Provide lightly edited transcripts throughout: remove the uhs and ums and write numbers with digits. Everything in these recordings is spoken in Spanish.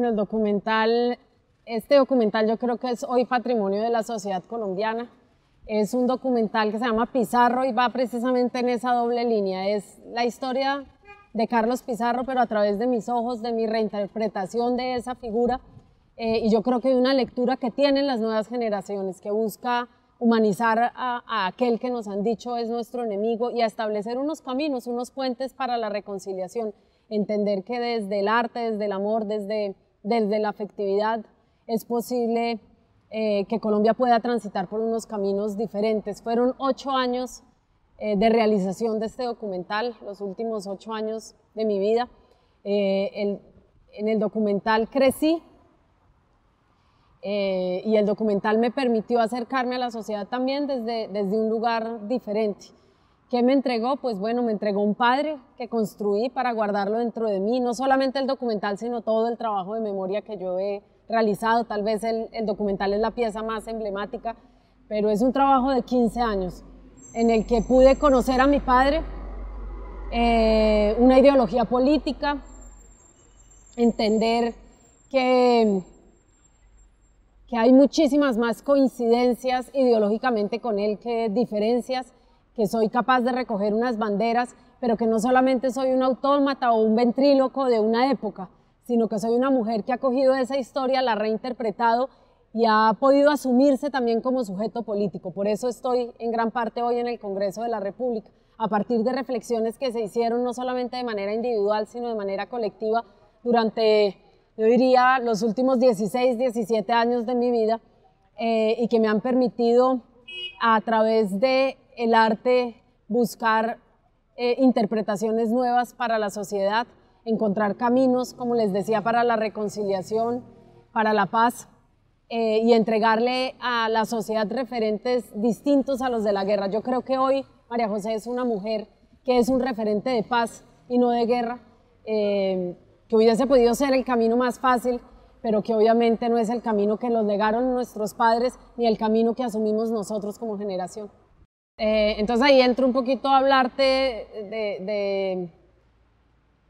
Bueno, este documental yo creo que es hoy patrimonio de la sociedad colombiana. Es un documental que se llama Pizarro y va precisamente en esa doble línea. Es la historia de Carlos Pizarro, pero a través de mis ojos, de mi reinterpretación de esa figura. Y yo creo que hay una lectura que tienen las nuevas generaciones, que busca humanizar a aquel que nos han dicho es nuestro enemigo y a establecer unos caminos, unos puentes para la reconciliación. Entender que desde el arte, desde el amor, desde la afectividad, es posible que Colombia pueda transitar por unos caminos diferentes. Fueron 8 años de realización de este documental, los últimos 8 años de mi vida. En el documental crecí y el documental me permitió acercarme a la sociedad también desde un lugar diferente. ¿Qué me entregó? Pues bueno, me entregó un padre que construí para guardarlo dentro de mí, no solamente el documental, sino todo el trabajo de memoria que yo he realizado. Tal vez el documental es la pieza más emblemática, pero es un trabajo de 15 años en el que pude conocer a mi padre, una ideología política, entender que hay muchísimas más coincidencias ideológicamente con él que diferencias, que soy capaz de recoger unas banderas, pero que no solamente soy un autómata o un ventríloco de una época, sino que soy una mujer que ha cogido esa historia, la ha reinterpretado y ha podido asumirse también como sujeto político. Por eso estoy en gran parte hoy en el Congreso de la República, a partir de reflexiones que se hicieron no solamente de manera individual, sino de manera colectiva durante, yo diría, los últimos 16, 17 años de mi vida, y que me han permitido a través del arte buscar interpretaciones nuevas para la sociedad, encontrar caminos, como les decía, para la reconciliación, para la paz, y entregarle a la sociedad referentes distintos a los de la guerra. Yo creo que hoy María José es una mujer que es un referente de paz y no de guerra, que hubiese podido ser el camino más fácil, pero que obviamente no es el camino que nos legaron nuestros padres ni el camino que asumimos nosotros como generación. Entonces ahí entro un poquito a hablarte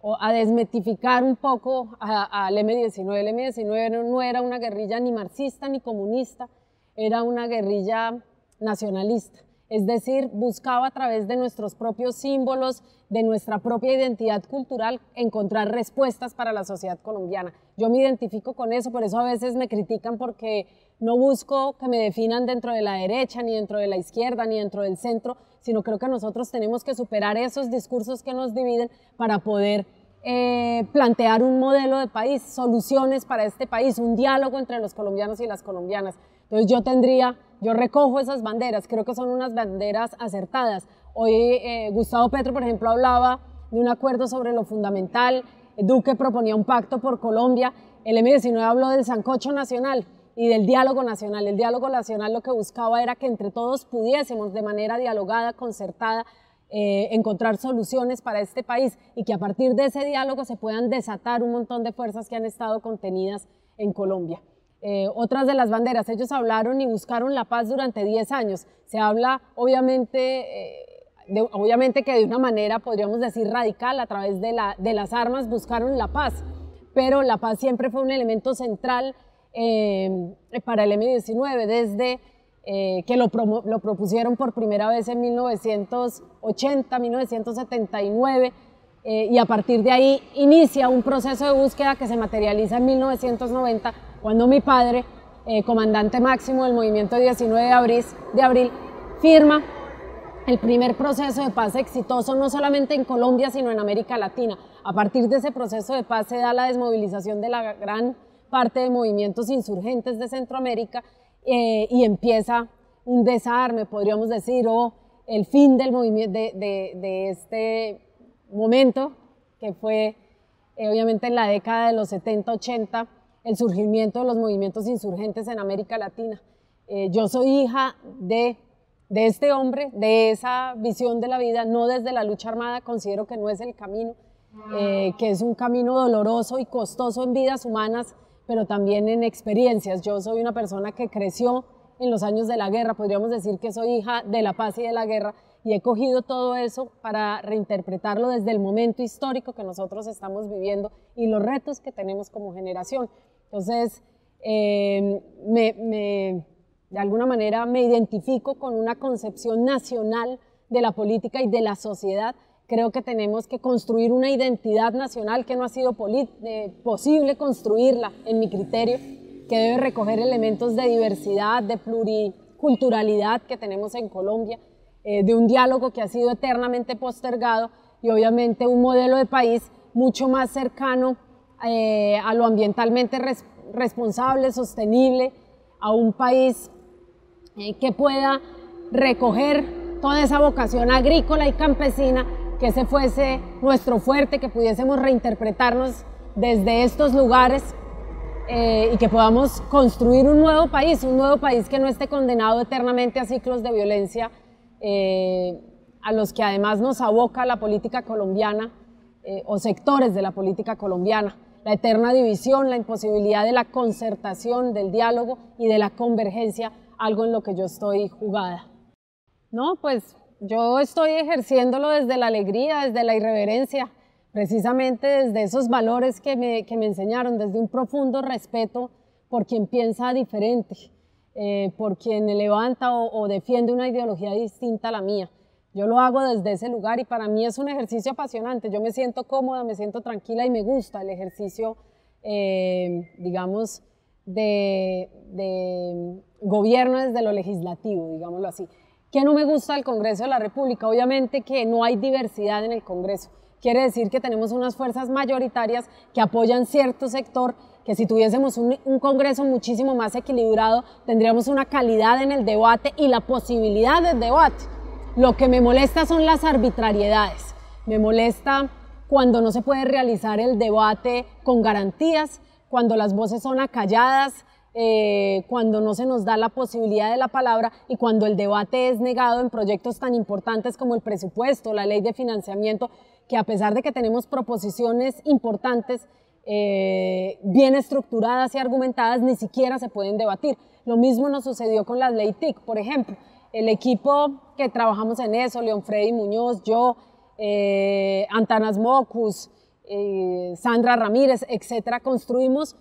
o a desmitificar un poco al M-19. El M-19 no era una guerrilla ni marxista ni comunista, era una guerrilla nacionalista. Es decir, buscaba a través de nuestros propios símbolos, de nuestra propia identidad cultural, encontrar respuestas para la sociedad colombiana. Yo me identifico con eso, por eso a veces me critican porque no busco que me definan dentro de la derecha, ni dentro de la izquierda, ni dentro del centro, sino creo que nosotros tenemos que superar esos discursos que nos dividen para poder plantear un modelo de país, soluciones para este país, un diálogo entre los colombianos y las colombianas. Entonces yo recojo esas banderas, creo que son unas banderas acertadas. Hoy Gustavo Petro, por ejemplo, hablaba de un acuerdo sobre lo fundamental, Duque proponía un pacto por Colombia, el M-19 habló del sancocho nacional y del diálogo nacional. El diálogo nacional lo que buscaba era que entre todos pudiésemos de manera dialogada, concertada, encontrar soluciones para este país y que a partir de ese diálogo se puedan desatar un montón de fuerzas que han estado contenidas en Colombia. Otras de las banderas, ellos hablaron y buscaron la paz durante 10 años. Se habla obviamente que de una manera, podríamos decir, radical, a través de las armas buscaron la paz, pero la paz siempre fue un elemento central para el M-19, desde que lo propusieron por primera vez en 1980, 1979, y a partir de ahí inicia un proceso de búsqueda que se materializa en 1990, cuando mi padre, comandante máximo del movimiento 19 de abril, firma el primer proceso de paz exitoso, no solamente en Colombia, sino en América Latina. A partir de ese proceso de paz se da la desmovilización de la gran parte de movimientos insurgentes de Centroamérica, y empieza un desarme, podríamos decir, o el fin del movimiento de este momento, que fue obviamente en la década de los 70-80, el surgimiento de los movimientos insurgentes en América Latina. Yo soy hija de este hombre, de esa visión de la vida, no desde la lucha armada, considero que no es el camino, que es un camino doloroso y costoso en vidas humanas, pero también en experiencias. Yo soy una persona que creció en los años de la guerra, podríamos decir que soy hija de la paz y de la guerra, y he cogido todo eso para reinterpretarlo desde el momento histórico que nosotros estamos viviendo y los retos que tenemos como generación. Entonces, de alguna manera me identifico con una concepción nacional de la política y de la sociedad. Creo que tenemos que construir una identidad nacional que no ha sido posible construirla, en mi criterio, que debe recoger elementos de diversidad, de pluriculturalidad que tenemos en Colombia, de un diálogo que ha sido eternamente postergado y obviamente un modelo de país mucho más cercano a lo ambientalmente responsable, sostenible, a un país que pueda recoger toda esa vocación agrícola y campesina, que ese fuese nuestro fuerte, que pudiésemos reinterpretarnos desde estos lugares y que podamos construir un nuevo país que no esté condenado eternamente a ciclos de violencia a los que además nos aboca la política colombiana o sectores de la política colombiana. La eterna división, la imposibilidad de la concertación, del diálogo y de la convergencia, algo en lo que yo estoy jugada. No, pues yo estoy ejerciéndolo desde la alegría, desde la irreverencia, precisamente desde esos valores que me enseñaron, desde un profundo respeto por quien piensa diferente, por quien levanta o defiende una ideología distinta a la mía. Yo lo hago desde ese lugar y para mí es un ejercicio apasionante. Yo me siento cómoda, me siento tranquila y me gusta el ejercicio, digamos, de gobierno desde lo legislativo, digámoslo así. ¿Qué no me gusta del Congreso de la República? Obviamente que no hay diversidad en el Congreso. Quiere decir que tenemos unas fuerzas mayoritarias que apoyan cierto sector, que si tuviésemos un Congreso muchísimo más equilibrado, tendríamos una calidad en el debate y la posibilidad del debate. Lo que me molesta son las arbitrariedades. Me molesta cuando no se puede realizar el debate con garantías, cuando las voces son acalladas, cuando no se nos da la posibilidad de la palabra y cuando el debate es negado en proyectos tan importantes como el presupuesto, la ley de financiamiento, que a pesar de que tenemos proposiciones importantes, bien estructuradas y argumentadas, ni siquiera se pueden debatir. Lo mismo nos sucedió con la ley TIC, por ejemplo. El equipo que trabajamos en eso, León Freddy Muñoz, yo, Antanas Mocus, Sandra Ramírez, etcétera, construimos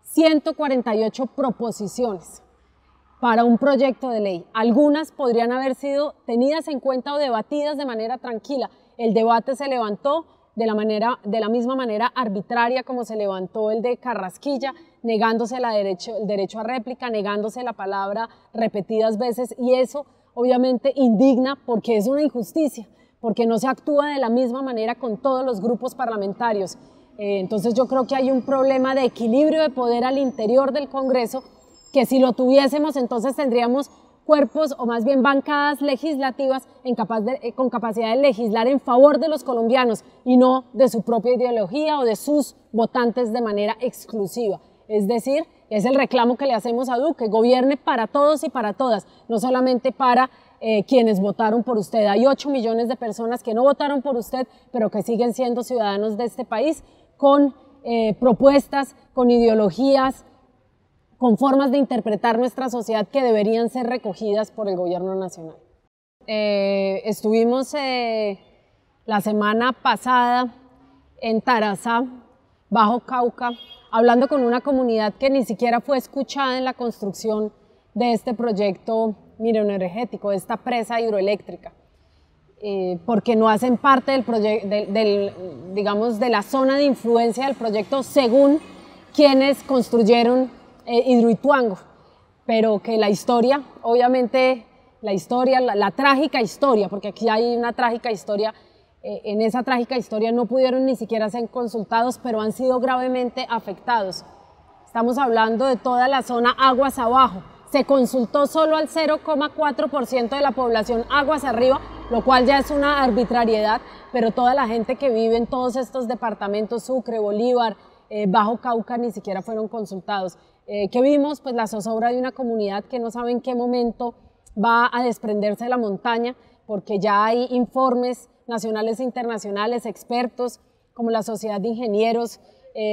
148 proposiciones para un proyecto de ley. Algunas podrían haber sido tenidas en cuenta o debatidas de manera tranquila. El debate se levantó de la misma manera arbitraria como se levantó el de Carrasquilla, negándose el derecho a réplica, negándose la palabra repetidas veces, y eso obviamente indigna porque es una injusticia, porque no se actúa de la misma manera con todos los grupos parlamentarios. Entonces yo creo que hay un problema de equilibrio de poder al interior del Congreso, que si lo tuviésemos entonces tendríamos cuerpos o más bien bancadas legislativas con capacidad de legislar en favor de los colombianos y no de su propia ideología o de sus votantes de manera exclusiva. Es decir, es el reclamo que le hacemos a Duque: gobierne para todos y para todas, no solamente para quienes votaron por usted. Hay 8 millones de personas que no votaron por usted, pero que siguen siendo ciudadanos de este país, con propuestas, con ideologías, con formas de interpretar nuestra sociedad que deberían ser recogidas por el gobierno nacional. Estuvimos la semana pasada en Tarazá, Bajo Cauca, hablando con una comunidad que ni siquiera fue escuchada en la construcción de este proyecto mineroenergético, de esta presa hidroeléctrica, porque no hacen parte digamos, de la zona de influencia del proyecto según quienes construyeron Hidroituango, pero que la historia, obviamente la historia, la trágica historia, porque aquí hay una trágica historia, en esa trágica historia no pudieron ni siquiera ser consultados, pero han sido gravemente afectados. Estamos hablando de toda la zona aguas abajo. Se consultó solo al 0,4% de la población aguas arriba, lo cual ya es una arbitrariedad, pero toda la gente que vive en todos estos departamentos, Sucre, Bolívar, Bajo Cauca, ni siquiera fueron consultados. ¿Qué vimos? Pues la zozobra de una comunidad que no sabe en qué momento va a desprenderse de la montaña, porque ya hay informes nacionales e internacionales, expertos como la Sociedad de Ingenieros,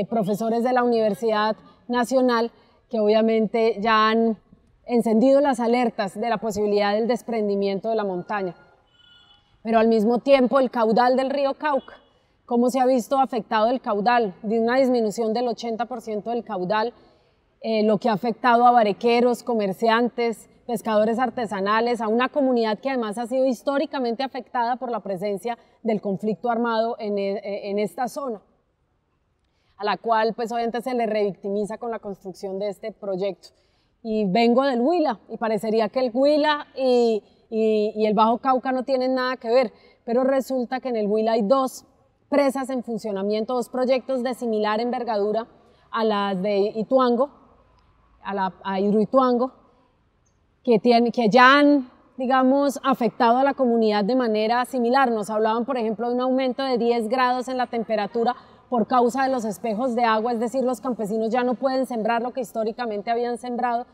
profesores de la Universidad Nacional, que obviamente ya han encendido las alertas de la posibilidad del desprendimiento de la montaña. pero al mismo tiempo el caudal del río Cauca, cómo se ha visto afectado el caudal, de una disminución del 80% del caudal, lo que ha afectado a barequeros, comerciantes, pescadores artesanales, a una comunidad que además ha sido históricamente afectada por la presencia del conflicto armado en esta zona, a la cual pues obviamente se le revictimiza con la construcción de este proyecto. Y vengo del Huila, y parecería que el Huila y el Bajo Cauca no tienen nada que ver, pero resulta que en el Huila hay dos presas en funcionamiento, dos proyectos de similar envergadura a las de Ituango, a Hidroituango, que ya han, digamos, afectado a la comunidad de manera similar. Nos hablaban, por ejemplo, de un aumento de 10 grados en la temperatura por causa de los espejos de agua, es decir, los campesinos ya no pueden sembrar lo que históricamente habían sembrado,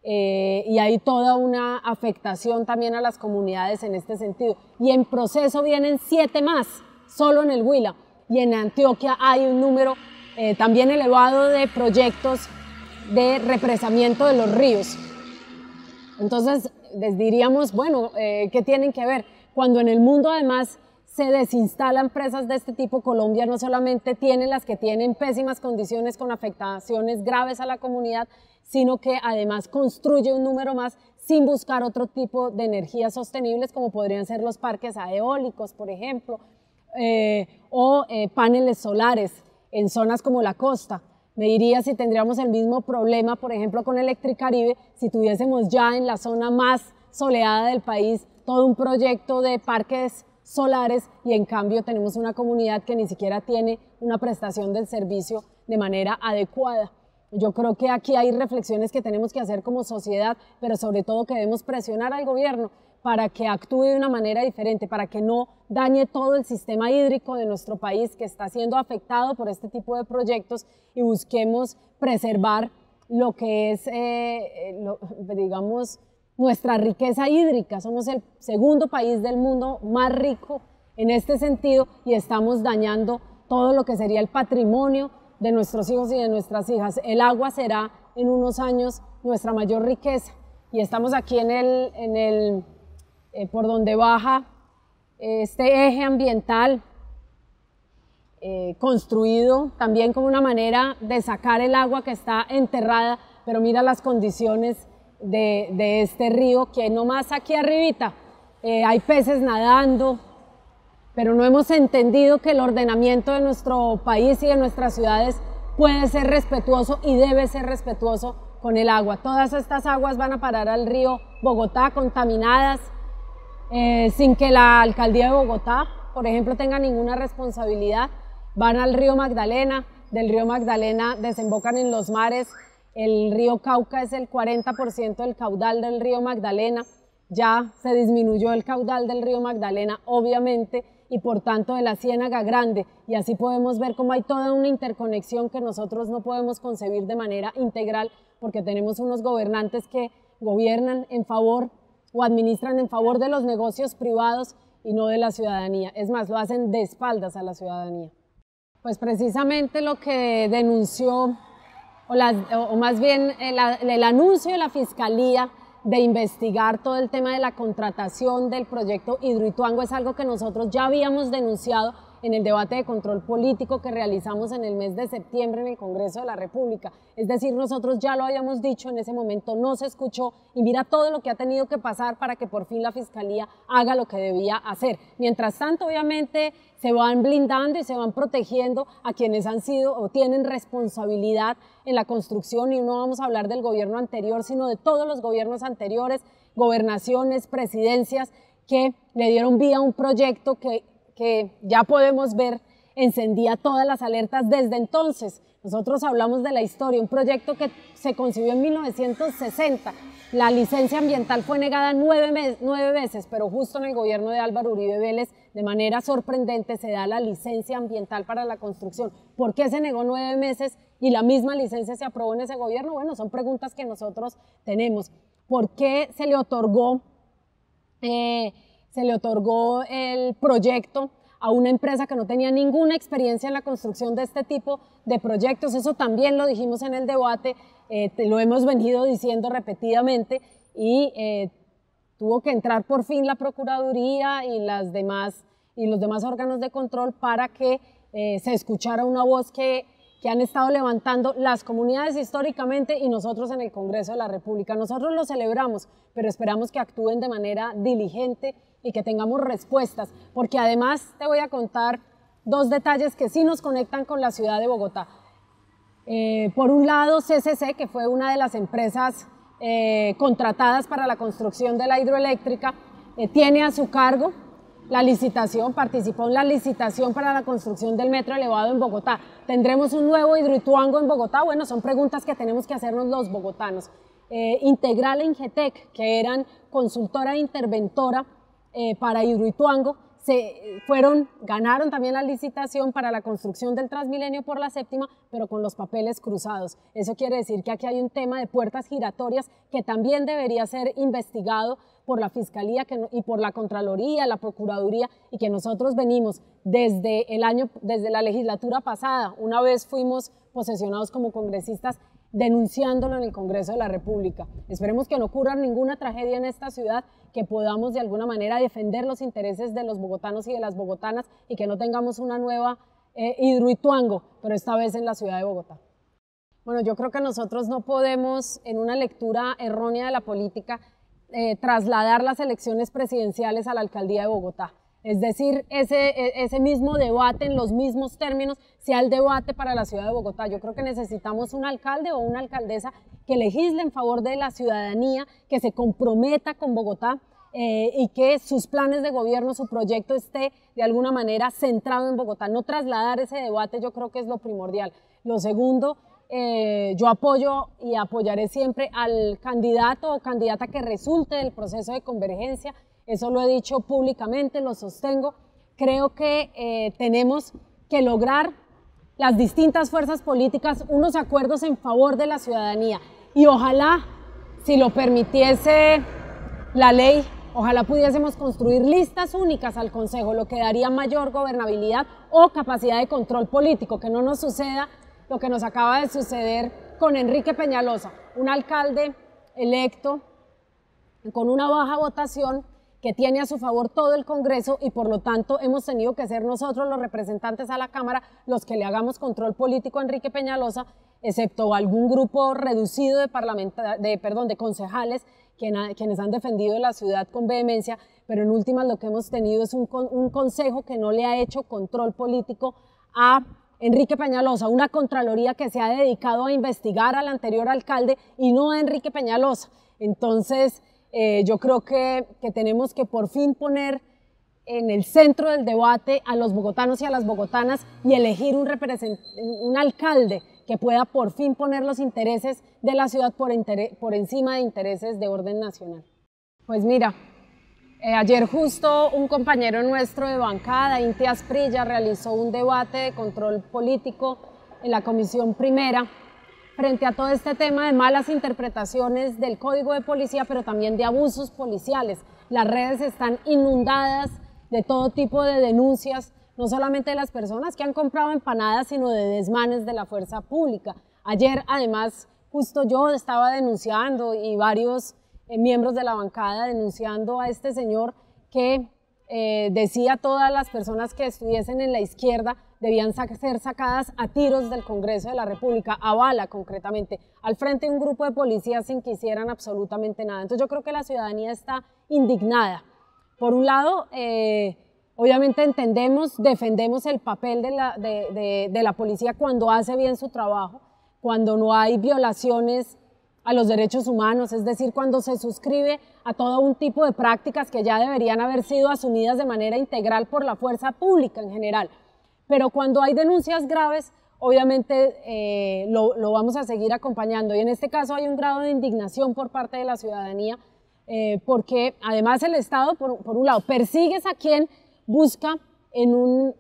y hay toda una afectación también a las comunidades en este sentido. Y en proceso vienen 7 más, solo en el Huila, y en Antioquia hay un número también elevado de proyectos de represamiento de los ríos. Entonces, les diríamos, bueno, ¿qué tienen que ver? Cuando en el mundo además se desinstalan presas de este tipo, Colombia no solamente tiene las que tienen pésimas condiciones con afectaciones graves a la comunidad, sino que además construye un número más sin buscar otro tipo de energías sostenibles, como podrían ser los parques eólicos, por ejemplo, o paneles solares en zonas como la costa. Me diría si tendríamos el mismo problema, por ejemplo, con Electricaribe, si tuviésemos ya en la zona más soleada del país todo un proyecto de parques solares y en cambio tenemos una comunidad que ni siquiera tiene una prestación del servicio de manera adecuada. Yo creo que aquí hay reflexiones que tenemos que hacer como sociedad, pero sobre todo que debemos presionar al gobierno para que actúe de una manera diferente, para que no dañe todo el sistema hídrico de nuestro país que está siendo afectado por este tipo de proyectos y busquemos preservar lo que es, digamos, nuestra riqueza hídrica. Somos el segundo país del mundo más rico en este sentido y estamos dañando todo lo que sería el patrimonio de nuestros hijos y de nuestras hijas. El agua será en unos años nuestra mayor riqueza y estamos aquí por donde baja este eje ambiental construido también como una manera de sacar el agua que está enterrada, pero mira las condiciones de este río, que nomás aquí arribita hay peces nadando, pero no hemos entendido que el ordenamiento de nuestro país y de nuestras ciudades puede ser respetuoso y debe ser respetuoso con el agua. Todas estas aguas van a parar al río Bogotá contaminadas, sin que la alcaldía de Bogotá, por ejemplo, tenga ninguna responsabilidad. Van al río Magdalena, del río Magdalena desembocan en los mares. El río Cauca es el 40% del caudal del río Magdalena. Ya se disminuyó el caudal del río Magdalena, obviamente, y por tanto de la Ciénaga Grande. Y así podemos ver cómo hay toda una interconexión que nosotros no podemos concebir de manera integral, porque tenemos unos gobernantes que gobiernan en favor o administran en favor de los negocios privados y no de la ciudadanía. Es más, lo hacen de espaldas a la ciudadanía. Pues precisamente lo que denunció, o más bien el anuncio de la Fiscalía de investigar todo el tema de la contratación del proyecto Hidroituango es algo que nosotros ya habíamos denunciado en el debate de control político que realizamos en el mes de septiembre en el Congreso de la República. Es decir, nosotros ya lo habíamos dicho, en ese momento no se escuchó y mira todo lo que ha tenido que pasar para que por fin la Fiscalía haga lo que debía hacer. Mientras tanto, obviamente, se van blindando y se van protegiendo a quienes han sido o tienen responsabilidad en la construcción, y no vamos a hablar del gobierno anterior, sino de todos los gobiernos anteriores, gobernaciones, presidencias, que le dieron vida a un proyecto que ya podemos ver encendía todas las alertas desde entonces. Nosotros hablamos de la historia, un proyecto que se concibió en 1960. La licencia ambiental fue negada 9 veces, pero justo en el gobierno de Álvaro Uribe Vélez, de manera sorprendente, se da la licencia ambiental para la construcción. ¿Por qué se negó 9 meses y la misma licencia se aprobó en ese gobierno? Bueno, son preguntas que nosotros tenemos. ¿Por qué se le otorgó el proyecto a una empresa que no tenía ninguna experiencia en la construcción de este tipo de proyectos? Eso también lo dijimos en el debate, lo hemos venido diciendo repetidamente y Tuvo que entrar por fin la Procuraduría y los demás órganos de control para que se escuchara una voz que han estado levantando las comunidades históricamente y nosotros en el Congreso de la República. Nosotros lo celebramos, pero esperamos que actúen de manera diligente y que tengamos respuestas, porque además te voy a contar dos detalles que sí nos conectan con la ciudad de Bogotá. Por un lado, CCC, que fue una de las empresas contratadas para la construcción de la hidroeléctrica, tiene a su cargo la licitación, participó en la licitación para la construcción del metro elevado en Bogotá. ¿Tendremos un nuevo Hidroituango en Bogotá? Bueno, son preguntas que tenemos que hacernos los bogotanos. Integral e Ingetec, que eran consultora e interventora para Hidroituango, ganaron también la licitación para la construcción del Transmilenio por la séptima, pero con los papeles cruzados. Eso quiere decir que aquí hay un tema de puertas giratorias que también debería ser investigado por la Fiscalía y por la Contraloría, la Procuraduría, y que nosotros venimos desde la legislatura pasada. Una vez fuimos posesionados como congresistas denunciándolo en el Congreso de la República. Esperemos que no ocurra ninguna tragedia en esta ciudad, que podamos de alguna manera defender los intereses de los bogotanos y de las bogotanas y que no tengamos una nueva Hidroituango, pero esta vez en la ciudad de Bogotá. Bueno, yo creo que nosotros no podemos, en una lectura errónea de la política, trasladar las elecciones presidenciales a la alcaldía de Bogotá. Es decir, ese mismo debate en los mismos términos sea el debate para la ciudad de Bogotá. Yo creo que necesitamos un alcalde o una alcaldesa que legisle en favor de la ciudadanía, que se comprometa con Bogotá y que sus planes de gobierno, su proyecto esté de alguna manera centrado en Bogotá. No trasladar ese debate, yo creo que es lo primordial. Lo segundo, yo apoyo y apoyaré siempre al candidato o candidata que resulte del proceso de convergencia. Eso lo he dicho públicamente, lo sostengo. Creo que tenemos que lograr las distintas fuerzas políticas unos acuerdos en favor de la ciudadanía y ojalá, si lo permitiese la ley, ojalá pudiésemos construir listas únicas al Consejo, lo que daría mayor gobernabilidad o capacidad de control político, que no nos suceda lo que nos acaba de suceder con Enrique Peñalosa, un alcalde electo con una baja votación que tiene a su favor todo el Congreso y por lo tanto hemos tenido que ser nosotros los representantes a la Cámara los que le hagamos control político a Enrique Peñalosa, excepto algún grupo reducido de concejales quienes han defendido la ciudad con vehemencia, pero en últimas lo que hemos tenido es un consejo que no le ha hecho control político a Enrique Peñalosa, una Contraloría que se ha dedicado a investigar al anterior alcalde y no a Enrique Peñalosa. Entonces, yo creo que tenemos que por fin poner en el centro del debate a los bogotanos y a las bogotanas y elegir un alcalde que pueda por fin poner los intereses de la ciudad por encima de intereses de orden nacional. Pues mira, ayer justo un compañero nuestro de bancada, Inti Asprilla, realizó un debate de control político en la Comisión Primera frente a todo este tema de malas interpretaciones del Código de Policía, pero también de abusos policiales. Las redes están inundadas de todo tipo de denuncias, no solamente de las personas que han comprado empanadas, sino de desmanes de la fuerza pública. Ayer, además, justo yo estaba denunciando y varios miembros de la bancada denunciando a este señor que decía a todas las personas que estuviesen en la izquierda debían ser sacadas a tiros del Congreso de la República, a bala concretamente, al frente de un grupo de policías sin que hicieran absolutamente nada. Entonces yo creo que la ciudadanía está indignada. Por un lado, obviamente defendemos el papel de la policía cuando hace bien su trabajo, cuando no hay violaciones a los derechos humanos, es decir, cuando se suscribe a todo un tipo de prácticas que ya deberían haber sido asumidas de manera integral por la fuerza pública en general. Pero cuando hay denuncias graves, obviamente lo vamos a seguir acompañando. Y en este caso hay un grado de indignación por parte de la ciudadanía, porque además el Estado, por un lado, persigue a quien busca en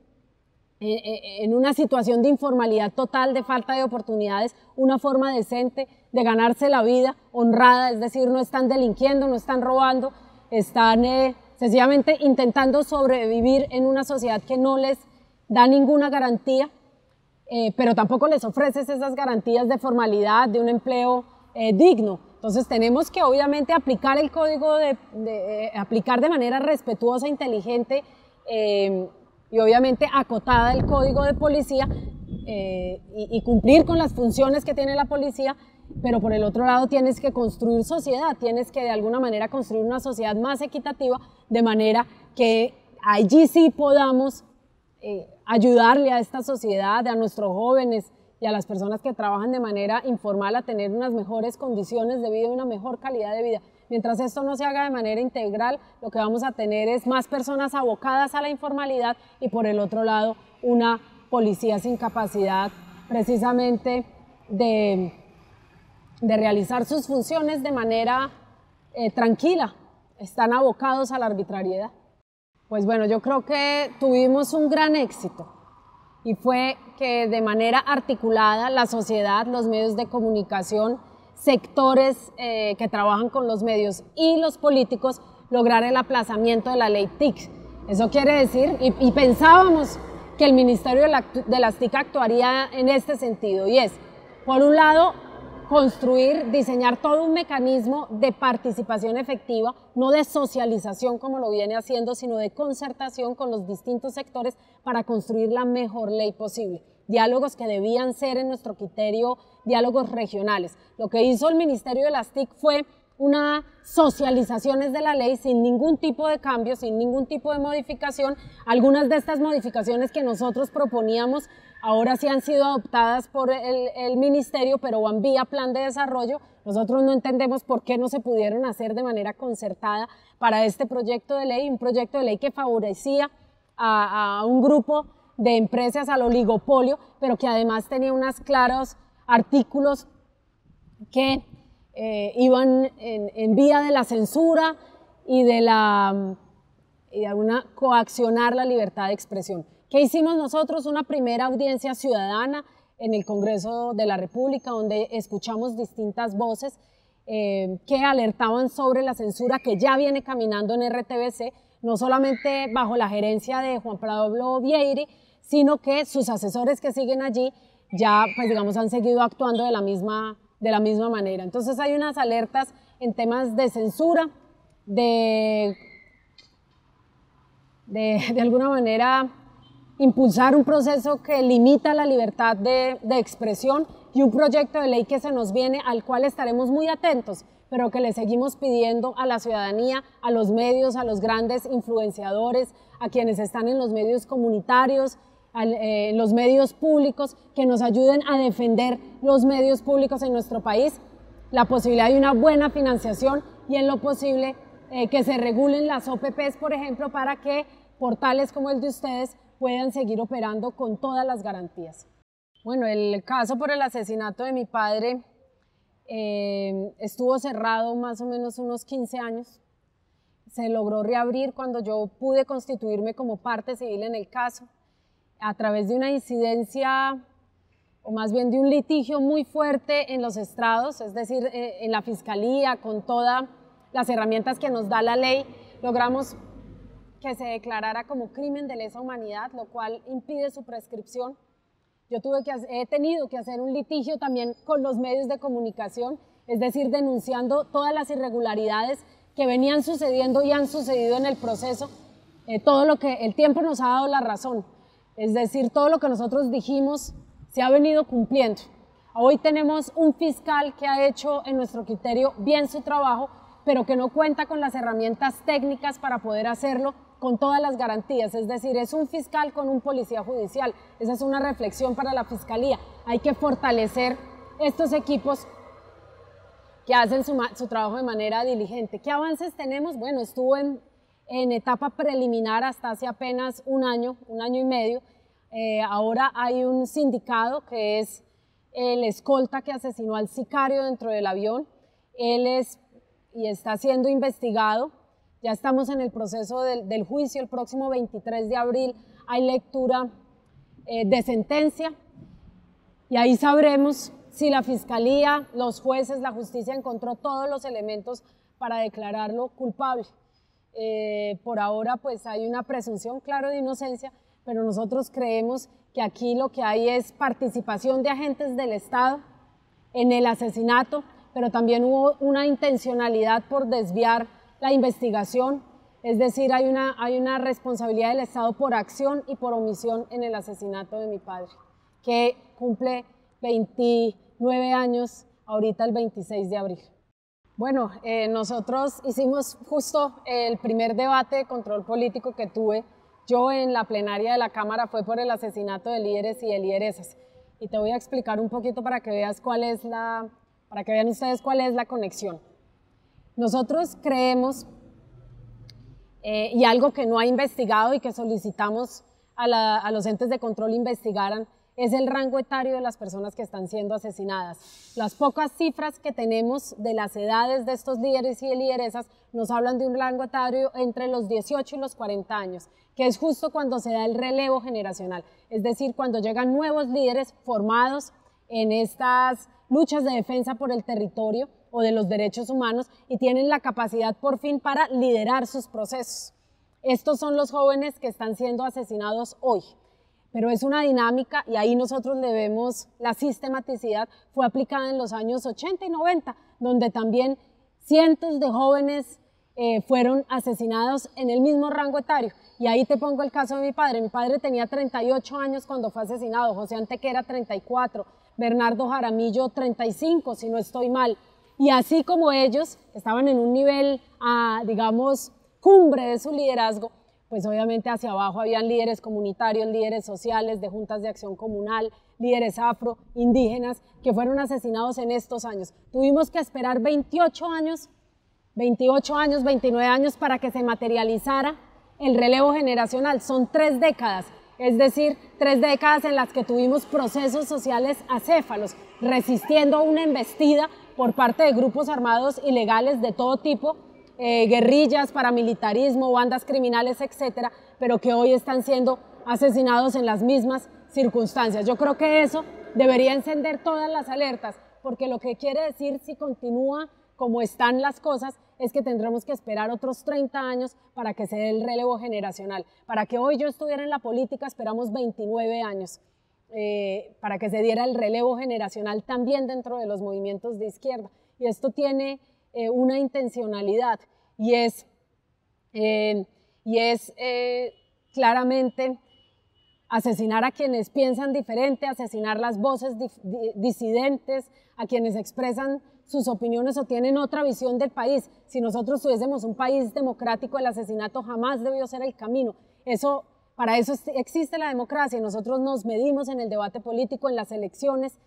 una situación de informalidad total, de falta de oportunidades, una forma decente de ganarse la vida honrada, es decir, no están delinquiendo, no están robando, están sencillamente intentando sobrevivir en una sociedad que no les da ninguna garantía, pero tampoco les ofreces esas garantías de formalidad, de un empleo digno. Entonces tenemos que obviamente aplicar el código, aplicar de manera respetuosa, inteligente y obviamente acotada el código de policía y cumplir con las funciones que tiene la policía, pero por el otro lado tienes que construir sociedad, tienes que de alguna manera construir una sociedad más equitativa, de manera que allí sí podamos ayudarle a esta sociedad, a nuestros jóvenes y a las personas que trabajan de manera informal a tener unas mejores condiciones de vida y una mejor calidad de vida. Mientras esto no se haga de manera integral, lo que vamos a tener es más personas abocadas a la informalidad y por el otro lado una policía sin capacidad precisamente de realizar sus funciones de manera tranquila. Están abocados a la arbitrariedad. Pues bueno, yo creo que tuvimos un gran éxito y fue que de manera articulada la sociedad, los medios de comunicación, sectores que trabajan con los medios y los políticos lograr el aplazamiento de la ley TIC. Eso quiere decir, y pensábamos que el Ministerio de las TIC actuaría en este sentido, y es, por un lado, construir, diseñar todo un mecanismo de participación efectiva, no de socialización como lo viene haciendo, sino de concertación con los distintos sectores para construir la mejor ley posible. Diálogos que debían ser, en nuestro criterio, diálogos regionales. Lo que hizo el Ministerio de las TIC fue unas socializaciones de la ley sin ningún tipo de cambio, sin ningún tipo de modificación. Algunas de estas modificaciones que nosotros proponíamos ahora sí han sido adoptadas por el Ministerio, pero van vía plan de desarrollo. Nosotros no entendemos por qué no se pudieron hacer de manera concertada para este proyecto de ley, un proyecto de ley que favorecía a un grupo de empresas, al oligopolio, pero que además tenía unos claros artículos que iban en vía de la censura y de coaccionar la libertad de expresión. ¿Qué hicimos nosotros? Una primera audiencia ciudadana en el Congreso de la República, donde escuchamos distintas voces que alertaban sobre la censura que ya viene caminando en RTBC, no solamente bajo la gerencia de Juan Pablo Vieiri, sino que sus asesores que siguen allí ya, pues digamos, han seguido actuando de la misma manera. Entonces hay unas alertas en temas de censura, de alguna manera impulsar un proceso que limita la libertad de expresión y un proyecto de ley que se nos viene, al cual estaremos muy atentos, pero que le seguimos pidiendo a la ciudadanía, a los medios, a los grandes influenciadores, a quienes están en los medios comunitarios, en los medios públicos, que nos ayuden a defender los medios públicos en nuestro país, la posibilidad de una buena financiación y en lo posible que se regulen las OPPs, por ejemplo, para que portales como el de ustedes puedan seguir operando con todas las garantías. Bueno, el caso por el asesinato de mi padre estuvo cerrado más o menos unos 15 años. Se logró reabrir cuando yo pude constituirme como parte civil en el caso, a través de una incidencia, o más bien de un litigio muy fuerte en los estrados, es decir, en la Fiscalía, con todas las herramientas que nos da la ley, logramos que se declarara como crimen de lesa humanidad, lo cual impide su prescripción. He tenido que hacer un litigio también con los medios de comunicación, es decir, denunciando todas las irregularidades que venían sucediendo y han sucedido en el proceso, todo lo que el tiempo nos ha dado la razón, es decir, todo lo que nosotros dijimos se ha venido cumpliendo. Hoy tenemos un fiscal que ha hecho, en nuestro criterio, bien su trabajo, pero que no cuenta con las herramientas técnicas para poder hacerlo con todas las garantías, es decir, es un fiscal con un policía judicial. Esa es una reflexión para la Fiscalía. Hay que fortalecer estos equipos que hacen su trabajo de manera diligente. ¿Qué avances tenemos? Bueno, estuvo en etapa preliminar hasta hace apenas un año y medio. Ahora hay un sindicado que es el escolta que asesinó al sicario dentro del avión. Él está siendo investigado. Ya estamos en el proceso del juicio. El próximo 23 de abril hay lectura de sentencia y ahí sabremos si la Fiscalía, los jueces, la justicia encontró todos los elementos para declararlo culpable. Por ahora pues hay una presunción, claro, de inocencia, pero nosotros creemos que aquí lo que hay es participación de agentes del Estado en el asesinato, pero también hubo una intencionalidad por desviar la investigación, es decir, hay una responsabilidad del Estado por acción y por omisión en el asesinato de mi padre, que cumple 29 años ahorita el 26 de abril. Bueno, nosotros hicimos justo el primer debate de control político que tuve yo en la plenaria de la Cámara fue por el asesinato de líderes y de lideresas. Y te voy a explicar un poquito para que vean ustedes cuál es la conexión. Nosotros creemos, y algo que no ha investigado y que solicitamos a los entes de control investigaran, es el rango etario de las personas que están siendo asesinadas. Las pocas cifras que tenemos de las edades de estos líderes y de lideresas nos hablan de un rango etario entre los 18 y los 40 años, que es justo cuando se da el relevo generacional, es decir, cuando llegan nuevos líderes formados en estas luchas de defensa por el territorio o de los derechos humanos y tienen la capacidad por fin para liderar sus procesos. Estos son los jóvenes que están siendo asesinados hoy. Pero es una dinámica y ahí nosotros le vemos la sistematicidad, fue aplicada en los años 80 y 90, donde también cientos de jóvenes fueron asesinados en el mismo rango etario. Y ahí te pongo el caso de mi padre tenía 38 años cuando fue asesinado, José Antequera 34, Bernardo Jaramillo 35, si no estoy mal. Y así como ellos estaban en un nivel, digamos, cumbre de su liderazgo, pues obviamente hacia abajo habían líderes comunitarios, líderes sociales, de juntas de acción comunal, líderes afro, indígenas, que fueron asesinados en estos años. Tuvimos que esperar 28 años, 29 años para que se materializara el relevo generacional. Son 3 décadas, es decir, 3 décadas en las que tuvimos procesos sociales acéfalos, resistiendo una embestida por parte de grupos armados ilegales de todo tipo, guerrillas, paramilitarismo, bandas criminales, etcétera, pero que hoy están siendo asesinados en las mismas circunstancias. Yo creo que eso debería encender todas las alertas, porque lo que quiere decir, si continúa como están las cosas, es que tendremos que esperar otros 30 años para que se dé el relevo generacional. Para que hoy yo estuviera en la política esperamos 29 años para que se diera el relevo generacional también dentro de los movimientos de izquierda. Y esto tiene una intencionalidad y es claramente asesinar a quienes piensan diferente, asesinar las voces disidentes, a quienes expresan sus opiniones o tienen otra visión del país. Si nosotros tuviésemos un país democrático, el asesinato jamás debió ser el camino. Para eso existe la democracia y nosotros nos medimos en el debate político, en las elecciones,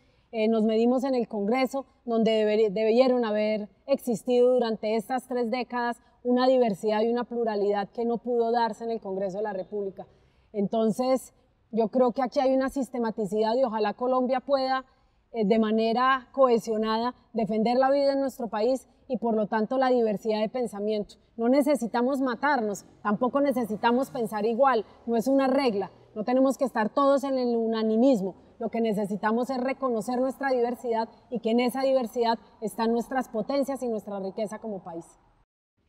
nos medimos en el Congreso, donde debieron haber existido durante estas 3 décadas una diversidad y una pluralidad que no pudo darse en el Congreso de la República. Entonces, yo creo que aquí hay una sistematicidad y ojalá Colombia pueda, de manera cohesionada, defender la vida en nuestro país y por lo tanto la diversidad de pensamiento. No necesitamos matarnos, tampoco necesitamos pensar igual, no es una regla, no tenemos que estar todos en el unanimismo. Lo que necesitamos es reconocer nuestra diversidad y que en esa diversidad están nuestras potencias y nuestra riqueza como país.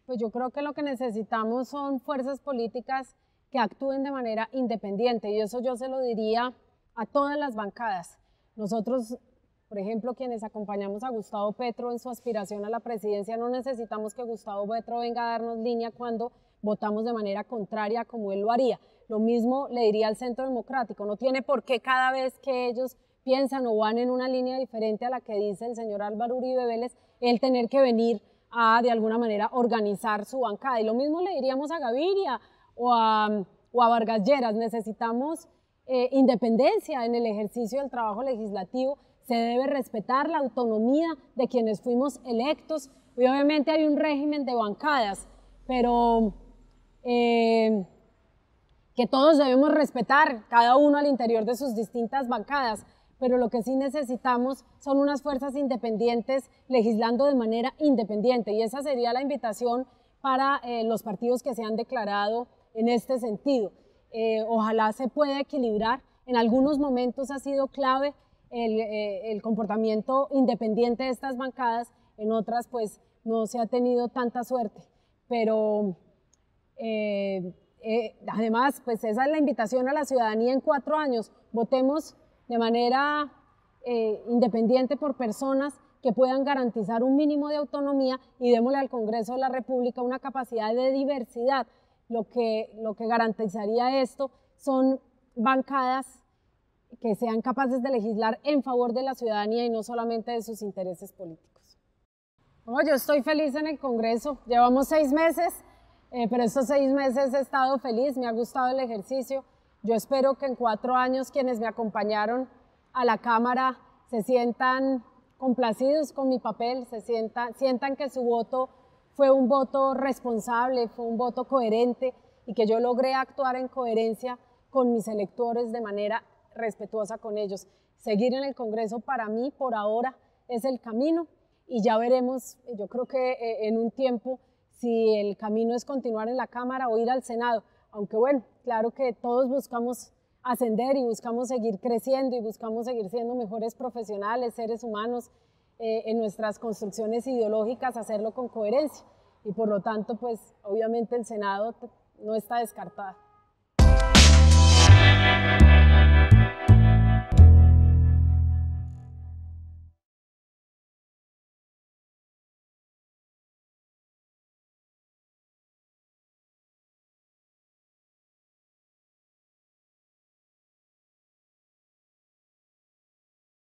Pues yo creo que lo que necesitamos son fuerzas políticas que actúen de manera independiente y eso yo se lo diría a todas las bancadas. Nosotros, por ejemplo, quienes acompañamos a Gustavo Petro en su aspiración a la presidencia, no necesitamos que Gustavo Petro venga a darnos línea cuando votamos de manera contraria como él lo haría. Lo mismo le diría al Centro Democrático, no tiene por qué cada vez que ellos piensan o van en una línea diferente a la que dice el señor Álvaro Uribe Vélez, él tener que venir a, de alguna manera, organizar su bancada. Y lo mismo le diríamos a Gaviria o a Vargas Lleras, necesitamos independencia en el ejercicio del trabajo legislativo, se debe respetar la autonomía de quienes fuimos electos, y obviamente hay un régimen de bancadas, pero que todos debemos respetar, cada uno al interior de sus distintas bancadas, pero lo que sí necesitamos son unas fuerzas independientes legislando de manera independiente, y esa sería la invitación para los partidos que se han declarado en este sentido. Ojalá se pueda equilibrar, en algunos momentos ha sido clave el comportamiento independiente de estas bancadas, en otras pues no se ha tenido tanta suerte, pero además, pues esa es la invitación a la ciudadanía en 4 años, votemos de manera independiente por personas que puedan garantizar un mínimo de autonomía y démosle al Congreso de la República una capacidad de diversidad. Lo que garantizaría esto son bancadas que sean capaces de legislar en favor de la ciudadanía y no solamente de sus intereses políticos. Bueno, yo estoy feliz en el Congreso, llevamos 6 meses, pero estos 6 meses he estado feliz, me ha gustado el ejercicio. Yo espero que en 4 años quienes me acompañaron a la Cámara se sientan complacidos con mi papel, sientan que su voto fue un voto responsable, fue un voto coherente y que yo logré actuar en coherencia con mis electores de manera respetuosa con ellos. Seguir en el Congreso para mí por ahora es el camino y ya veremos, yo creo que en un tiempo, si el camino es continuar en la Cámara o ir al Senado, aunque bueno, claro que todos buscamos ascender y buscamos seguir creciendo y buscamos seguir siendo mejores profesionales, seres humanos, en nuestras construcciones ideológicas, hacerlo con coherencia y por lo tanto, pues obviamente el Senado no está descartado.